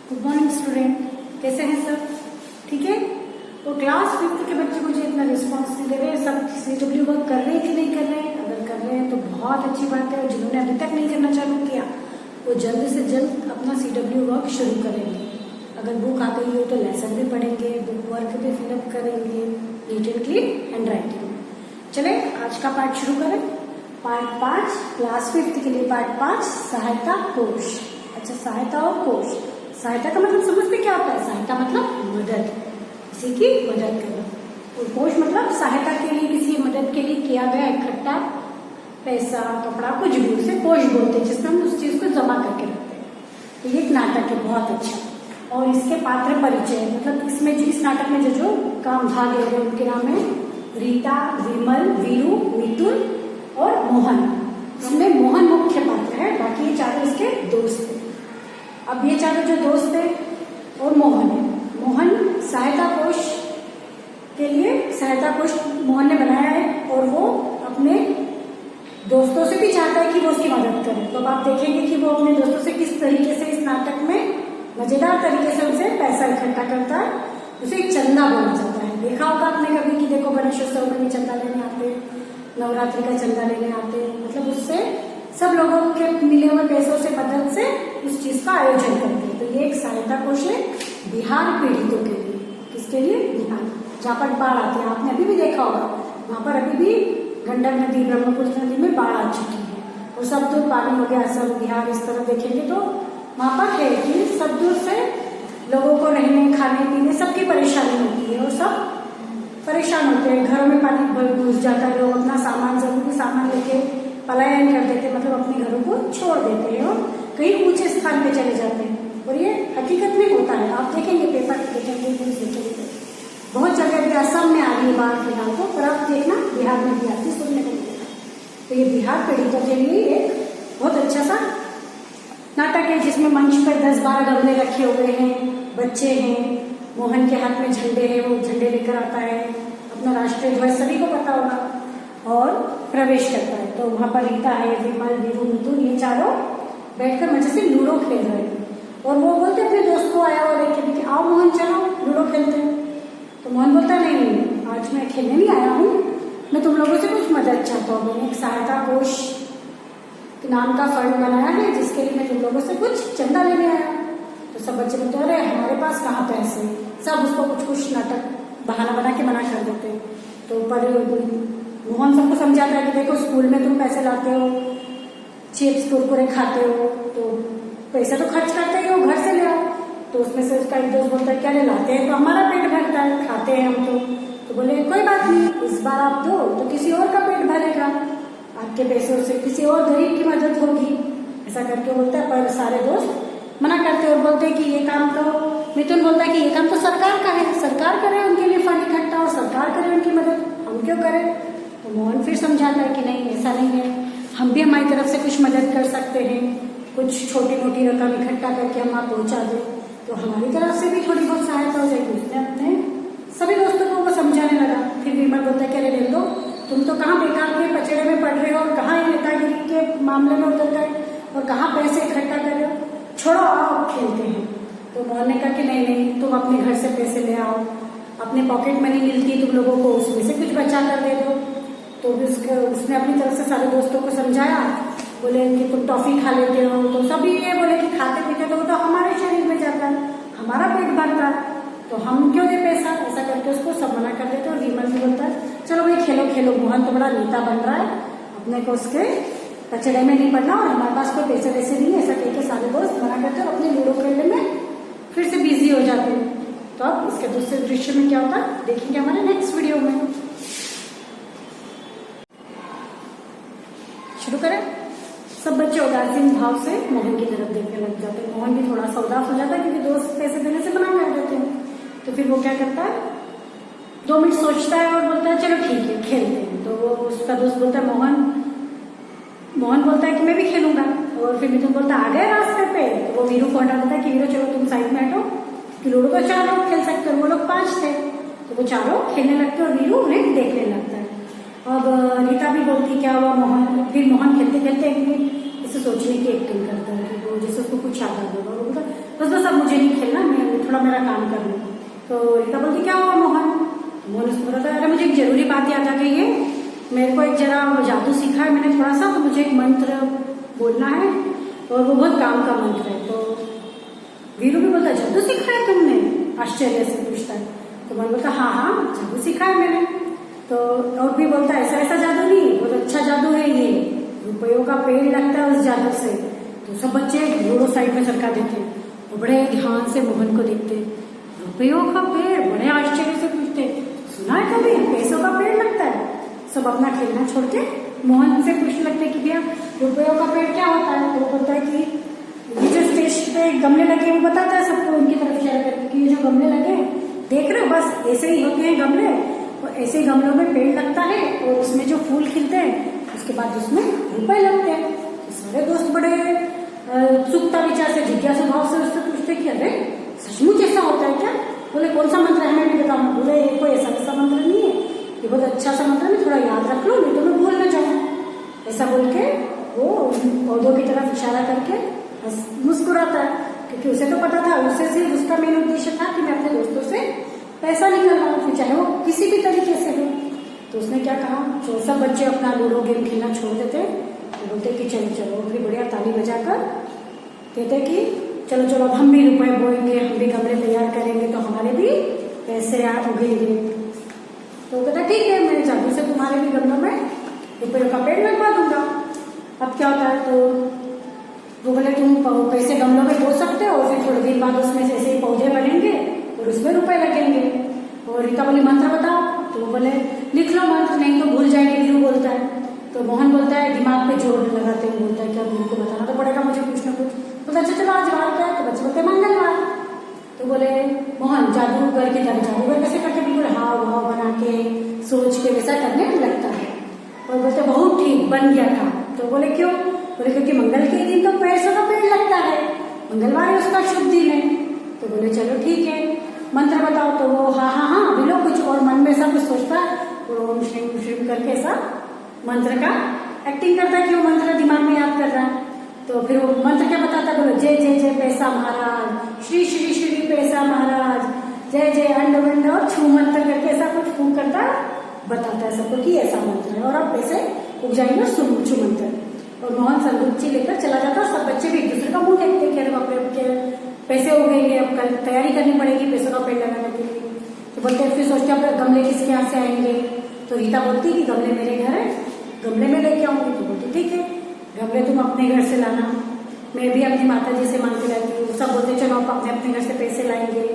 Good morning student, कैसे हैं सब? ठीक है। तो क्लास 5th के बच्चे मुझे इतना रिस्पॉन्स नहीं दे रहे, सब CW वर्क कर रहे हैं कि नहीं कर रहे हैं? अगर कर रहे हैं तो बहुत अच्छी बात है, और जिन्होंने अभी तक नहीं करना चालू किया वो जल्द से जल्द अपना CW वर्क शुरू करेंगे। अगर बुक आ गई हो तो लेसन भी पढ़ेंगे, बुक वर्क भी फिलअप करेंगे neat and clean hand writing. चले आज का पार्ट शुरू करें। पार्ट 5 क्लास 5th के लिए पार्ट 5 सहायता कोश। अच्छा, सहायता और कोश। सहायता का मतलब समझते क्या होता है? सहायता मतलब मदद, किसी की मदद करना, और कोश मतलब सहायता के लिए, किसी मदद के लिए किया गया इकट्ठा पैसा, कपड़ा, कुछ भी, उसे कोश बोलते हैं, जिसमें हम उस चीज को जमा करके रखते हैं। तो ये एक नाटक है बहुत अच्छा। और इसके पात्र परिचय, मतलब इसमें इस नाटक में जो काम भाग ले रहे हैं उनके नाम है रीता, विमल, वीरू, मिथुन और मोहन। इसमें मोहन मुख्य पात्र है, बाकी ये चारों इसके दोस्त हैं। अब ये चारों जो दोस्त हैं और मोहन है। मोहन सहायता कोश के लिए सहायता कोश मोहन ने बनाया है, और वो अपने दोस्तों से भी चाहता है कि वो उसकी मदद करे। तो अब आप देखेंगे कि वो अपने दोस्तों से किस तरीके से इस नाटक में मजेदार तरीके से उनसे पैसा इकट्ठा करता है। उसे एक चंदा बोला जाता है। देखा होगा आपने कभी कि देखो गणेशोत्सव में चंदा लेने आते, नवरात्रि का चंदा लेने आते, मतलब उससे सब लोगों के मिले हुए पैसों से मदद से उस चीज का आयोजन करते हैं। तो ये एक सहायता कोश है बिहार पीड़ितों के लिए। किसके लिए? बिहार, जहाँ पर बाढ़ आती है। आपने अभी भी देखा होगा वहां पर अभी भी गंडक नदी, ब्रह्मपुत्र नदी में बाढ़ आ चुकी है, और सब दूर पानी हो गया। असम, बिहार, इस तरह देखेंगे तो वहां पर है कि सब दूर से लोगों को रहने, खाने, पीने सबकी परेशानी होती है, और सब परेशान होते हैं। घरों में पानी घुस जाता है, लोग अपना सामान, जरूरी सामान लेके पलायन कर देते, मतलब अपने घरों को छोड़ देते हैं और कहीं ऊंचे स्थान पे चले जाते हैं। और ये हकीकत में होता है, आप देखेंगे पेपर देखेंगे, न्यूज देखेंगे, बहुत जगह भी असम में आ रही है बाढ़ फिलहाल तो, पर आप देखना बिहार में भी आती, सुनने को मिलेगा। तो ये बिहार पीड़ितों के लिए एक बहुत अच्छा सा नाटक है, जिसमें मंच पर 10-12 गमले रखे हुए हैं, बच्चे हैं, मोहन के हाथ में झंडे है, वो झंडे लेकर आता है, अपना राष्ट्रीय ध्वज सभी को पता होगा, और प्रवेश करता है। तो वहां पर रीता है, विमल, वीरू, मिथुन, ये चारों बैठकर मजे से लूडो खेल रहे हैं। और वो बोलते अपने दोस्त को आया हुआ देख के, आओ मोहन चलो लूडो खेलते हैं। तो मोहन बोलता नहीं, आज मैं खेलने नहीं आया हूँ, मैं तुम लोगों से कुछ मदद चाहता हूँ। मैंने एक सहायता कोश नाम का फंड बनाया है, जिसके लिए मैं तुम लोगों से कुछ चंदा लेने आया। तो सब बच्चे बोलते अरे हमारे पास कहाँ पैसे, सब उसको कुछ नाटक बहाना बना के मना कर देते हैं। तो पर मोहन सबको समझाता है कि देखो स्कूल में तुम पैसे लाते हो, चिप्स कुरकुरे खाते हो, तो पैसा तो खर्च करते ही हो, घर से ले आओ। तो उसमें से उसका एक दोस्त बोलता है क्या लाते हैं तो हमारा पेट भरता है, खाते हैं हम तो बोले कोई बात नहीं, इस बार आप दो तो किसी और का पेट भरेगा, आपके पैसों से किसी और गरीब की मदद होगी, ऐसा करके बोलता है। पर सारे दोस्त मना करते और बोलते हैं कि ये काम तो, मिथुन बोलता है कि ये काम तो सरकार का है, सरकार करे उनके लिए फंड इकट्ठा, और सरकार करे उनकी मदद, हम क्यों करें? तो मोहन फिर समझाता है कि नहीं ऐसा नहीं है, हम भी हमारी तरफ से कुछ मदद कर सकते हैं, कुछ छोटी मोटी रकम इकट्ठा करके हम आप पहुंचा दें तो हमारी तरफ से भी थोड़ी बहुत सहायता हो जाएगी। उसने अपने सभी दोस्तों को वो समझाने लगा। फिर विमल बोलता है अरे ले लो, तुम तो कहाँ बेकार के पचड़े में पड़ रहे हो, और कहाँ नेतागिरी के मामले में उतर गए, और कहाँ पैसे इकट्ठा कर रहे हो, छोड़ो आओ खेलते हैं। तो मोहन ने कहा कि नहीं, तुम अपने घर से पैसे ले आओ, अपने पॉकेट मनी मिलती तुम लोगों को, उसमें से कुछ बचा कर दे दो। तो उसने अपनी तरफ से सारे दोस्तों को समझाया, बोले कि तुम टॉफी खा लेते हो, तो सभी ये बोले कि खाते पीते तो वो तो हमारे शरीर में जाता है, हमारा पेट भरता है, तो हम क्यों दे पैसा, ऐसा करके उसको सब मना कर देते। और विमल भी बोलता है चलो भाई खेलो खेलो, मोहन तो बड़ा नेता बन रहा है, अपने को उसके कचड़े में नहीं पड़ना, और हमारे पास कोई पैसे वैसे नहीं है, ऐसा करके सारे दोस्त मना करते और अपने लूडो खेलने में फिर से बिजी हो जाते हैं। तो अब इसके दूसरे दृश्य में क्या होता है देखेंगे हमारे नेक्स्ट वीडियो में। शुरू करें। सब बच्चे उदासीन भाव से मोहन की तरफ देखने लग जाते हैं। मोहन भी थोड़ा सा उदास हो जाता है क्योंकि दोस्त पैसे देने से मना कर देते हैं। तो फिर वो क्या करता है, 2 मिनट सोचता है और बोलता है चलो ठीक है खेलते हैं। तो वो उसका दोस्त बोलता है मोहन बोलता है कि मैं भी खेलूंगा। और फिर मिथुन बोलता है आ गए रास्ते पे। तो वो वीरू को हटा देता है कि वीरू चलो तुम साइड में हटो, कि लूडो को 4 लोग खेल सकते हैं, वो लोग 5 थे। तो वो चारों खेलने लगते और वीरू उन्हें देखने लगता है। अब रीता भी बोलती क्या हुआ मोहन, फिर मोहन खेलते खेलते एक मिनट इसे सोचने की एक्टिंग करता है कि वो जैसे उसको कुछ याद आ गया, वो बोलता बस अब मुझे नहीं खेलना, मैं थोड़ा मेरा काम कर लूँ। तो रीता बोलती क्या हुआ मोहन? मोहन उसको बोलता है अरे मुझे एक जरूरी बात याद आ गई है, मेरे को एक जरा जादू सीखा है मैंने थोड़ा सा, तो मुझे एक मंत्र बोलना है और वो बहुत काम का मंत्र है। तो वीरू भी बोलता जादू सीखा है तुमने? आश्चर्य से पूछता है। तो मोहन बोलता हाँ जादू सीखा है मैंने। तो और भी बोलता है ऐसा ऐसा जादू नहीं, बहुत अच्छा जादू है ये, रुपयों का पेड़ लगता है उस जादू से। तो सब बच्चे दोनों साइड में सरका देते हैं और बड़े ध्यान से मोहन को देखते। रुपयों का पेड़? बड़े आश्चर्य से पूछते सुना है कभी पैसों का पेड़ लगता है? सब अपना खेलना छोड़ के मोहन से पूछने लगते कि भैया रुपयों का पेड़ क्या होता है? तो वो बोलता है कि ये जो स्टेज पे गमले लगे वो बताता है सबको उनकी तरफ इशारा करके कि ये जो गमले लगे देख रहे हो, बस ऐसे ही होते हैं गमले, और ऐसे ही गमलों में पेड़ लगता है और उसमें जो फूल खिलते हैं उसके बाद उसमें रुपए लगते हैं। तो सारे दोस्त बड़े उत्सुकता विचार से जिज्ञासु भाव से उससे पूछते कि अरे सचमुच ऐसा होता है क्या? बोले कौन सा मंत्र है मैं भी बताऊँ? बोले कोई ऐसा मंत्र नहीं है, ये बहुत अच्छा सा मंत्र है, थोड़ा याद रख लो नहीं तो मैं भूल न जाऊँ। ऐसा बोल के वो पौधों की तरफ इशारा करके मुस्कुराता है, क्योंकि उसे तो पता था उससे सिर्फ उसका मेन उद्देश्य था कि मैं अपने दोस्तों से पैसा निकलवाऊं, फिर चाहे वो किसी भी तरीके से हो। तो उसने क्या कहा, जो सब बच्चे अपना लूडो गेम खेलना छोड़ देते, तो बोलते कि चलो चलो, फिर बढ़िया ताली बजाकर कहते कि चलो चलो अब हम भी रुपए बोएंगे, हम भी गमले तैयार करेंगे तो हमारे भी पैसे उगेंगे। तो कहता ठीक है, मैं जादू से तुम्हारे भी गमलों में रुपयों का पेड़ लगवा दूंगा। अब क्या होता है, तो वो बोले तुम पैसे गमलों में बो सकते हो और फिर थोड़े दिन बाद उसमें से ऐसे ही पौधे बनेंगे और उसमें रुपए लगेंगे। और रीता बोली मंत्र बताओ, तो वो बोले लिख लो मंत्र, नहीं तो भूल जाएंगे, वीरू बोलता है। तो मोहन बोलता है दिमाग पे जोर लगाते हुए बोलता है क्या वीरू को बताना तो पड़ेगा मुझे कुछ ना कुछ। बोलता अच्छा चलो आज वार क्या है? तो बच्चे बोलते मंगलवार। तो बोले मोहन जादूगर की तरह, जादूगर कैसे करते? बिल्कुल हाव भाव बना के सोच के वैसा करने लगता है। और बोलते बहुत ठीक बन गया था। तो बोले क्यों? बोले क्योंकि मंगल के दिन तो पैसों का पेड़ लगता है, मंगलवार है उसका शुभ दिन है। तो बोले चलो ठीक है मंत्र बताओ। तो वो हाँ अभी लोग कुछ और मन में सब कुछ सोचता है, ओम श्रीम श्रीम करके ऐसा मंत्र का एक्टिंग करता है कि वो मंत्र दिमाग में याद कर रहा है। तो फिर वो मंत्र क्या बताता है, बोलो जय जय जय पैसा महाराज, श्री श्री श्री पैसा महाराज, जय जय अंड वंड और छू मंत्र करके ऐसा कुछ फूक करता बताता है सबको कि ऐसा मंत्र है और अब पैसे उग जाएंगे छू मंत्र। और मोहन संदूकची लेकर चला जाता, सब बच्चे भी एक दूसरे का मुंह देखते कि अरे बाप रे पैसे उगेंगे, अब कल तैयारी करनी पड़ेगी पैसों का पेड़ लगाने के लिए। तो बोलते फिर सोचते अब गमले किसके यहाँ से आएंगे? तो रीता बोलती कि गमले मेरे घर है, गमले में लेके आऊंगी। तो बोलती ठीक है गमले तुम अपने घर से लाना, मैं भी अपनी माता जी से मांग के लाती हूँ। सब बोलते चलो आप अपने अपने घर से पैसे लाएंगे,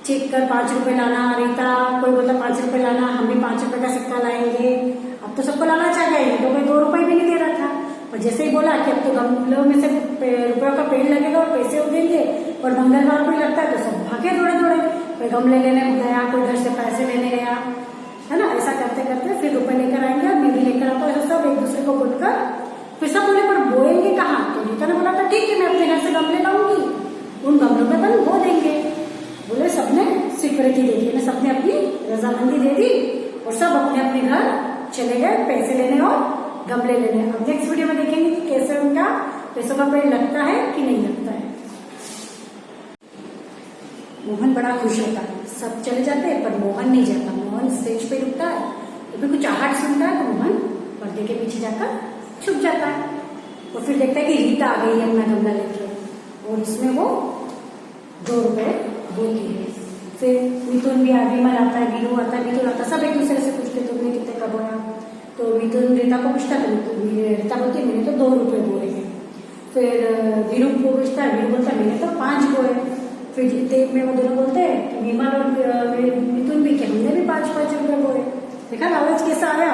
चेक कर 5 रुपए लाना। रीता कोई बोलता 5 रुपए लाना, हम भी 5 रुपए का सिक्का लाएंगे। अब तो सबको लाना चाह गए, तो कोई 2 रुपए भी नहीं दे रहा था। और जैसे ही बोला कि अब तो गमलों में से रुपयों का पेड़ लगेगा और पैसे उगेंगे और मंगलवार को लगता है, तो सब भागे दौड़े दौड़े, कोई गमले लेने गया, कोई घर से पैसे लेने गया, है ना। ऐसा करते करते फिर रुपए लेकर आएंगे और मैं भी लेकर आता हूँ, सब एक दूसरे को बोलकर फिर सब बोले पर बोएंगे कहाँ? तो रीता ने बोला था ठीक है मैं अपने घर से गमले लाऊंगी, उन गमलों में बन बो देंगे। बोले सबने स्वीकृति दे दी, सबने अपनी रजामंदी दे दी और सब अपने अपने घर चले गए पैसे लेने और गमले लेने। अब नेक्स्ट वीडियो में देखेंगे कि कैसे उनका पैसों का पेड़ लगता है कि नहीं लगता है। मोहन बड़ा खुश होता है, सब चले जाते हैं पर मोहन नहीं जाता। मोहन स्टेज पे रुकता है, तो कुछ आहट सुनता है तो मोहन पर्दे के पीछे जाकर छुप जाता है और फिर देखता है कि रीता आ गई है अपना गमला लेके और इसमें वो 2 रुपए बोलती है। फिर मिथुन भी विमल आता है, वीरू आता है, मिथुन आता है, सब एक दूसरे से पूछते तुमने कितने का बोया? तो मिथुन रीता को पूछता है, रीता बोलती मैंने तो 2 रुपए बोए हैं। फिर वीरू को पूछता है, वीरू बोलता मैंने तो 5 बोए। फिर जितने में वो दोनों बोलते हैं कि विमल और मिथुन भी कि हमने भी 5-5 रुपए बोए। देखा लालच कैसा आया।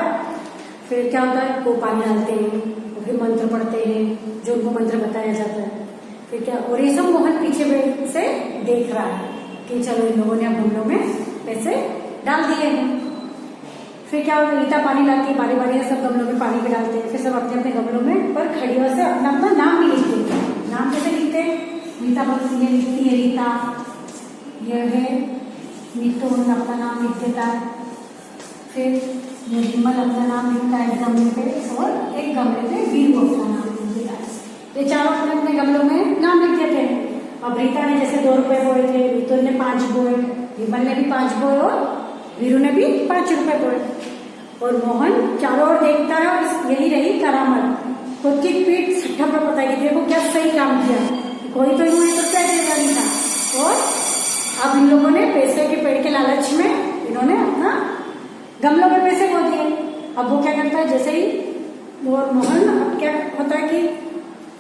फिर क्या होता है, वो पानी डालते हैं और फिर मंत्र पढ़ते हैं जो उनको मंत्र बताया जाता है। फिर क्या, और ये सब मोहन पीछे से देख रहा है कि चलो इन लोगों ने अब गमलों में पैसे डाल दिए हैं। फिर क्या होता है, रीता पानी लाती है, बारी बारी सब गमलों में पानी भी डालते हैं। फिर सब अपने अपने गमलों में पर खड़ियों से अपना अपना नाम भी लिख देते हैं। नाम कैसे लिखते हैं? रीता बोलती है, लिखती है रीता, यह है मिथुन अपना नाम लिख देता है। फिर विमल अपना नाम लिखता है गमले पे और एक गमले पे वीरू अपना नाम लिख देता है। ये चारों अपने अपने गमलों में नाम लिख देते हैं। अब रीता ने जैसे 2 रुपए बोए थे, मिथुन ने 5 बोए, विमल ने भी 5 बोए और वीरू ने भी 5 रुपए बोए। और मोहन चारों ओर देखता है और यही रही करामत, खुद की पीठ सट्टा पर पता है कि देखो क्या सही काम किया, कोई तो यूं 1 रुपया देगा नहीं था। और अब इन लोगों ने पैसे के पेड़ के लालच में इन्होंने अपना गमलों में पैसे खो दिए। अब वो क्या करता है, जैसे ही और मोहन अब क्या होता है कि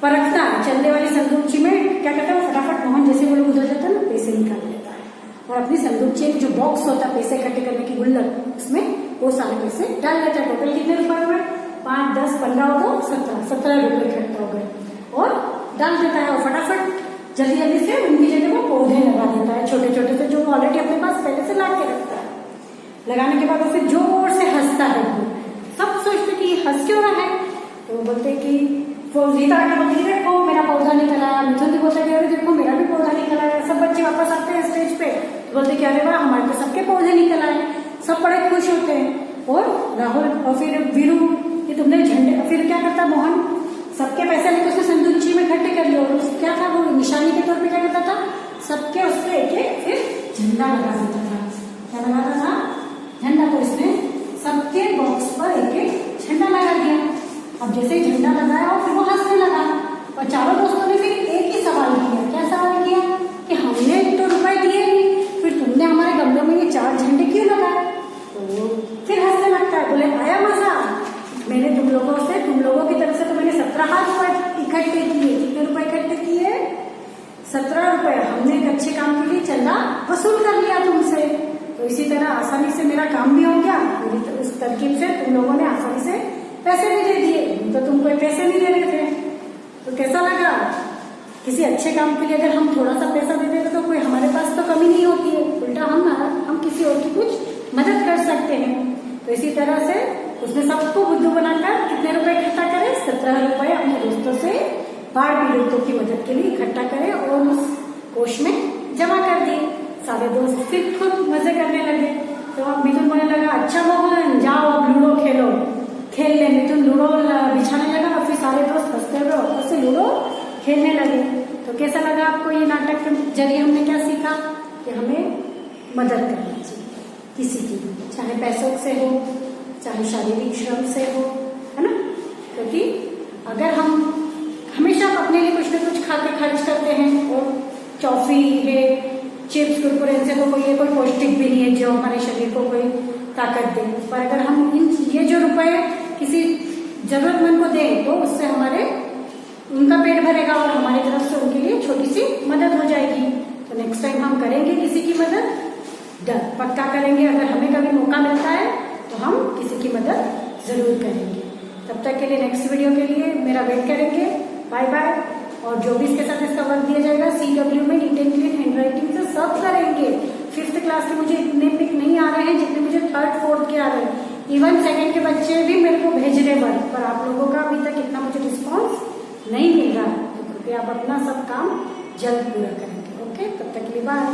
परखता है चलने वाली संदूकची में, क्या करता है वो फटाफट मोहन जैसे वो लोग उधर जाता है ना पैसे निकाल लेता है और अपनी संदूकची जो बॉक्स होता है पैसे इकट्ठे करने की गुल्लक, उसमें वो सारे पैसे डाल देता है। टोटल कितने रुपए हुए, 5, 10, 15 हो तो 17 रुपए इकट्ठा हो गए और डाल देता है। और फटाफट जल्दी जल्दी से उनकी जगह वो पौधे लगा देता है छोटे छोटे से, जो ऑलरेडी अपने पास पहले से ला के रखता है। लगाने के बाद वो फिर जोर से हंसता है। सब सोचते कि हंस क्यों रहा है, तो वो बोलते कि वो रीता आगे बोलती है देखो मेरा पौधा निकल आया, मिथुन भी बोलता है देखो मेरा भी पौधा निकल आया। सब बच्चे वापस आते हैं स्टेज पे, तो बोलते कि अरे वाह हमारे तो सबके पौधे निकल आए, सब बड़े खुश होते हैं। और राहुल और फिर वीरू कि तुमने झंडे, फिर क्या करता मोहन, सबके पैसे लेकर उसने संदूकची में इकट्ठे कर लिया और क्या था वो निशानी के तौर पे क्या करता था, सबके उस पर एक फिर झंडा लगा देता था। क्या लगाता था, झंडा। तो इसने सबके बॉक्स पर एक झंडा लगा दिया। अब जैसे ही झंडा लगाया और फिर वो हंसने लगा और चारों दोस्तों ने फिर एक ही सवाल किया। क्या सवाल किया कि हमने तो रुपए दिए नहीं, फिर तुमने हमारे गमलों में ये 4 झंडे क्यों लगाए। तो फिर हंसने लगता है, बोले आया मजा, मैंने तुम लोगों की तरफ से तो मैंने 17 रुपए इकट्ठे किए। कितने रुपए इकट्ठे किए, 17 रुपए। हमने एक अच्छे काम के लिए चंदा वसूल कर लिया तुमसे, तो इसी तरह आसानी से मेरा काम भी हो गया। मेरी उस तरकीब से तुम लोगों ने आसानी से पैसे भी दे दिए, तो तुम कोई पैसे नहीं दे रहे थे। तो कैसा लगा, किसी अच्छे काम के लिए अगर हम थोड़ा सा पैसा दे देते तो कोई हमारे पास तो कमी नहीं होती है, उल्टा हम किसी और की कुछ मदद कर सकते हैं। तो इसी तरह से उसने सबको बुद्धू बनाकर कितने रुपए इकट्ठा करे, 17 रुपए अपने दोस्तों से बाढ़ पीड़ितों की मदद के लिए इकट्ठा करे और उस कोष में जमा कर दिए। सारे दोस्त फिर खुद मजे करने लगे। तो अब मिथुन बोलने लगा अच्छा मोहन जाओ अब लूडो खेल ले। मिथुन लूडो बिछाने लगा और फिर सारे दोस्त हंसते हुए वापस से लूडो खेलने लगे। तो कैसा लगा आपको ये नाटक के जरिए हमने क्या सीखा कि हमें मदद करनी चाहिए किसी की, चाहे पैसों से हो चाहे शारीरिक श्रम से हो, है ना। क्योंकि अगर हम हमेशा अपने लिए कुछ न कुछ खा के खर्च करते हैं और टॉफी है चिप्स कुरकुरे से तो कोई पौष्टिक भी नहीं है जो हमारे शरीर को कोई ताकत दे। पर अगर हम ये जो रुपए किसी जरूरतमंद को दें तो उससे उनका पेट भरेगा और हमारी तरफ से उनके लिए छोटी सी मदद हो जाएगी। तो नेक्स्ट टाइम हम करेंगे किसी की मदद, पक्का करेंगे। अगर हमें कभी मौका मिलता है तो हम किसी की मदद जरूर करेंगे। तब तक के लिए नेक्स्ट वीडियो के लिए मेरा वेट करेंगे। Bye bye. और जो भी इसके साथ इसका वर्क दिया जाएगा CW में neat and clean hand writing से सब करेंगे। 5th क्लास के मुझे इतने पिक नहीं आ रहे हैं जितने मुझे 3rd 4th के आ रहे हैं। इवन 2nd के बच्चे भी मेरे को भेज रहे वर्क, पर आप लोगों का अभी तक इतना मुझे रिस्पॉन्स नहीं मिल रहा है। तो कृपया आप अपना सब काम जल्द पूरा करेंगे। ओके, तब तक के लिए बाय।